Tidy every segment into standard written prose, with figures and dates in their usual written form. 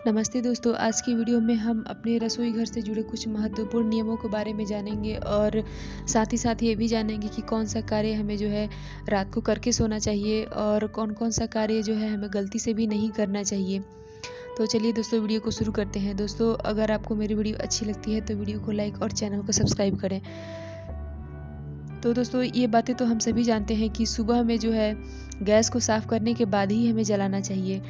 नमस्ते दोस्तों, आज की वीडियो में हम अपने रसोई घर से जुड़े कुछ महत्वपूर्ण नियमों के बारे में जानेंगे और साथ ही ये भी जानेंगे कि कौन सा कार्य हमें जो है रात को करके सोना चाहिए और कौन-कौन सा कार्य जो है हमें गलती से भी नहीं करना चाहिए। तो चलिए दोस्तों वीडियो को शुरू करते हैं। दोस्तों अगर आपको मेरी वीडियो अच्छी लगती है तो वीडियो को लाइक और चैनल को सब्सक्राइब करें। तो दोस्तों ये बातें तो हम सभी जानते हैं कि सुबह में जो है गैस को साफ़ करने के बाद ही हमें जलाना चाहिए।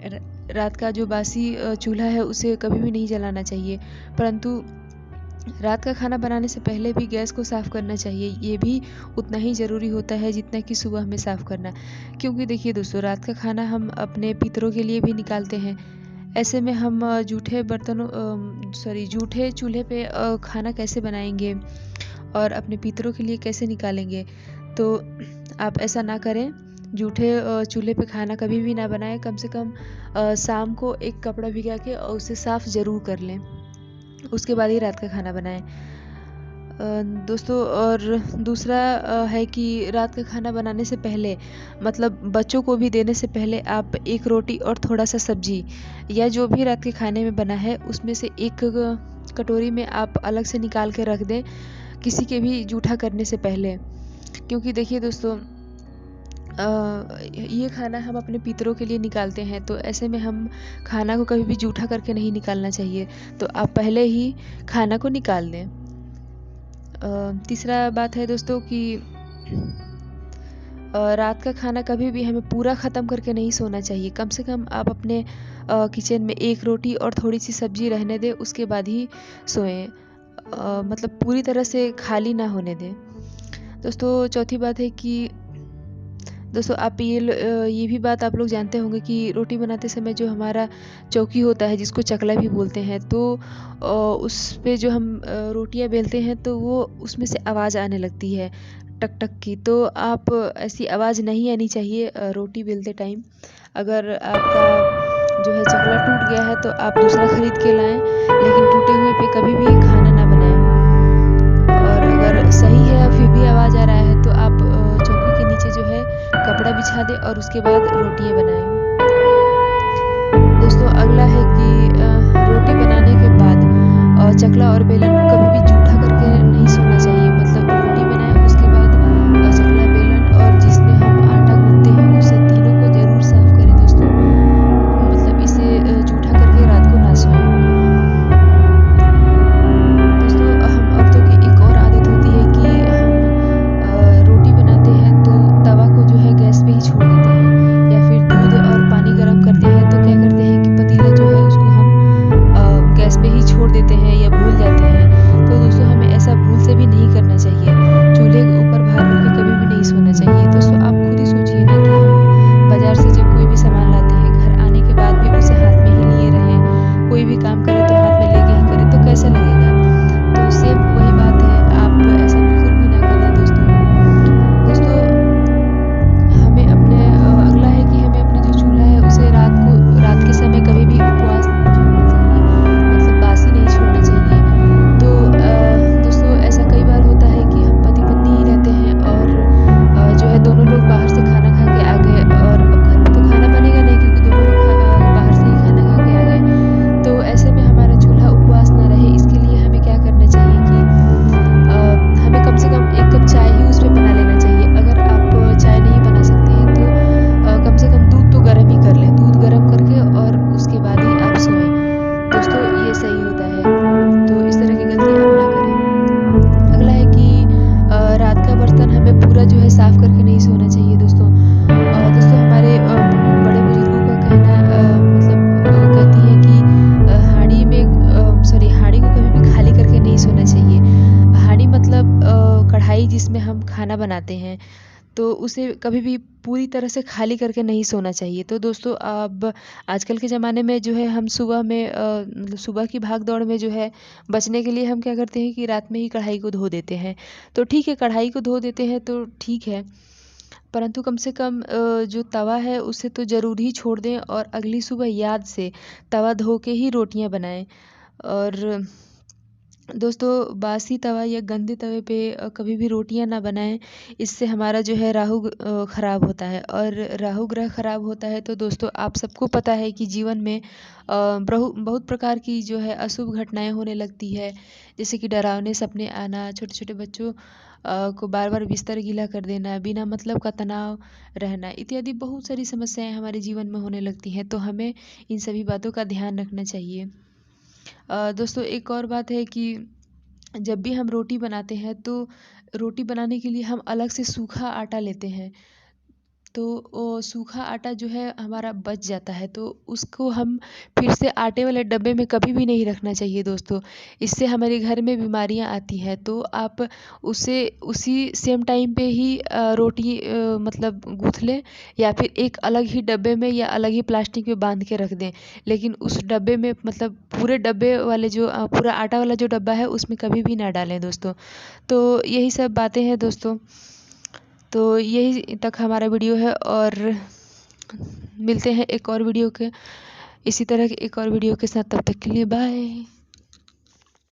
र रात का जो बासी चूल्हा है उसे कभी भी नहीं जलाना चाहिए। परंतु रात का खाना बनाने से पहले भी गैस को साफ़ करना चाहिए। ये भी उतना ही ज़रूरी होता है जितना कि सुबह में साफ़ करना। क्योंकि देखिए दोस्तों, रात का खाना हम अपने पितरों के लिए भी निकालते हैं। ऐसे में हम जूठे चूल्हे पे खाना कैसे बनाएँगे और अपने पितरों के लिए कैसे निकालेंगे। तो आप ऐसा ना करें। जूठे चूल्हे पे खाना कभी भी ना बनाएँ। कम से कम शाम को एक कपड़ा भिगा के और उसे साफ़ ज़रूर कर लें। उसके बाद ही रात का खाना बनाएँ। दोस्तों और दूसरा है कि रात का खाना बनाने से पहले, मतलब बच्चों को भी देने से पहले, आप एक रोटी और थोड़ा-सा सब्ज़ी या जो भी रात के खाने में बना है उसमें से एक कटोरी में आप अलग से निकाल के रख दें, किसी के भी जूठा करने से पहले। क्योंकि देखिए दोस्तों, ये खाना हम अपने पितरों के लिए निकालते हैं, तो ऐसे में हम खाना को कभी भी जूठा करके नहीं निकालना चाहिए। तो आप पहले ही खाना को निकाल दें। तीसरा बात है दोस्तों कि रात का खाना कभी भी हमें पूरा ख़त्म करके नहीं सोना चाहिए। कम से कम आप अपने किचन में एक रोटी और थोड़ी-सी सब्ज़ी रहने दें, उसके बाद ही सोएँ। मतलब पूरी तरह से खाली ना होने दें। दोस्तों चौथी बात है कि दोस्तों आप ये भी बात आप लोग जानते होंगे कि रोटी बनाते समय जो हमारा चौकी होता है, जिसको चकला भी बोलते हैं, तो उस पे जो हम रोटियां बेलते हैं तो वो उसमें से आवाज़ आने लगती है टक टक की। तो आप ऐसी आवाज़ नहीं आनी चाहिए रोटी बेलते टाइम। अगर आपका जो है चकला टूट गया है तो आप दूसरा खरीद के लाएं, लेकिन टूटे हुए पे कभी भी खाना ना बनाएं। और अगर सही है फिर भी आवाज़ आ रहा है तो आप चौकी के नीचे जो है कपड़ा बिछा दें और उसके बाद रोटियां बनाएं। दोस्तों अगला है कि रोटी बनाने के बाद चकला और बेलन को कभी भी जूठा करके नहीं सोना चाहिए। मतलब रोटी बनाएं, उसके बाद चकला, बेलन और जिसमें हम आटा गूंथते हैं उसे तीनों को ज़रूर साफ़ करें दोस्तों। मतलब इसे जूठा करके रात को ना सोएं। दोस्तों हम औरतों की एक और आदत होती है कि हम रोटी बनाते हैं तो तवा को जो है गैस पे ही छोड़ देते हैं, या फिर दूध और पानी गर्म करते हैं तो क्या करते हैं कि पतीला जो है उसको हम गैस पे ही छोड़ देते हैं या भूल जाते हैं। तो दोस्तों हमें ऐसा भूल से भी नहीं करना चाहिए। चूल्हे के ऊपर भार रख के कभी भी नहीं सोना चाहिए। दोस्तों आप खुद ही सोचिए ना कि हम बाज़ार से जब कोई भी सामान लाते हैं, घर आने के बाद भी उसे हाथ में ही लिए रहें, कोई भी काम करें तो हाथ में लेके ही करें, तो कैसा लगेगा। तो सेम वही बात है, आप ऐसा बिल्कुल भी ना करें दोस्तों। दोस्तों हमें अपने अगला है कि हमें अपना जो चूल्हा है उसे रात के समय कभी भी उपवास नहीं छोड़ना चाहिए, मतलब बासी नहीं छोड़ना चाहिए। तो दोस्तों ऐसा कई बार होता है कि हम पति-पत्नी ही रहते हैं और जो है दोनों लोग बाहर से खाना खा के आ गए, और अब घर में तो खाना बनेगा नहीं क्योंकि दोनों लोग बाहर से ही खाना खा के आ गए। तो ऐसे में हमारा चूल्हा उपवास ना रहे, इसके लिए हमें क्या करना चाहिए कि हमें कम से कम 1 कप चाय ही उस पे बना लेना चाहिए। अगर आप चाय नहीं बना सकते हैं तो कम से कम दूध तो गर्म ही कर लें। दूध गर्म करके और उसके बाद ही आप सोएं। दोस्तों ये सही होता है, तो इस तरह की गलती आप ना करें। अगला है कि रात का बर्तन हमें पूरा जो है साफ़ करके नहीं सोना चाहिए दोस्तों। दोस्तों हमारे बड़े बुजुर्गों का कहना कहती हैं कि हांडी को कभी भी खाली करके नहीं सोना चाहिए। हांडी मतलब कढ़ाई जिसमें हम खाना बनाते हैं, तो उसे कभी भी पूरी तरह से खाली करके नहीं सोना चाहिए। तो दोस्तों अब आजकल के ज़माने में जो है हम सुबह में मतलब सुबह की भाग-दौड़ में जो है बचने के लिए हम क्या करते हैं कि रात में ही कढ़ाई को धो देते हैं। तो ठीक है, कढ़ाई को धो देते हैं तो ठीक है, परंतु कम से कम जो तवा है उसे तो ज़रूर ही छोड़ दें और अगली सुबह याद से तवा धो के ही रोटियां बनाएं। और दोस्तों बासी तवा या गंदे तवे पे कभी भी रोटियां ना बनाएं। इससे हमारा जो है खराब होता है, और राहु ग्रह खराब होता है तो दोस्तों आप सबको पता है कि जीवन में बहुत प्रकार की जो है अशुभ घटनाएं होने लगती है। जैसे कि डरावने सपने आना, छोटे छोटे बच्चों को बार बार बिस्तर गीला कर देना, बिना मतलब का तनाव रहना इत्यादि बहुत सारी समस्याएं हमारे जीवन में होने लगती हैं। तो हमें इन सभी बातों का ध्यान रखना चाहिए। दोस्तों एक और बात है कि जब भी हम रोटी बनाते हैं तो रोटी बनाने के लिए हम अलग से सूखा आटा लेते हैं। तो वो सूखा आटा जो है हमारा बच जाता है, तो उसको हम फिर से आटे वाले डब्बे में कभी भी नहीं रखना चाहिए दोस्तों। इससे हमारे घर में बीमारियां आती हैं। तो आप उसे उसी सेम टाइम पे ही रोटी मतलब गूँथ लें, या फिर एक अलग ही डब्बे में या अलग ही प्लास्टिक में बांध के रख दें। लेकिन उस डब्बे में मतलब पूरे डब्बे वाले जो पूरा आटा वाला जो डब्बा है उसमें कभी भी ना डालें दोस्तों। तो यही सब बातें हैं दोस्तों। तो यही तक हमारा वीडियो है, और मिलते हैं एक और वीडियो के इसी तरह के एक और वीडियो के साथ। तब तक के लिए बाय।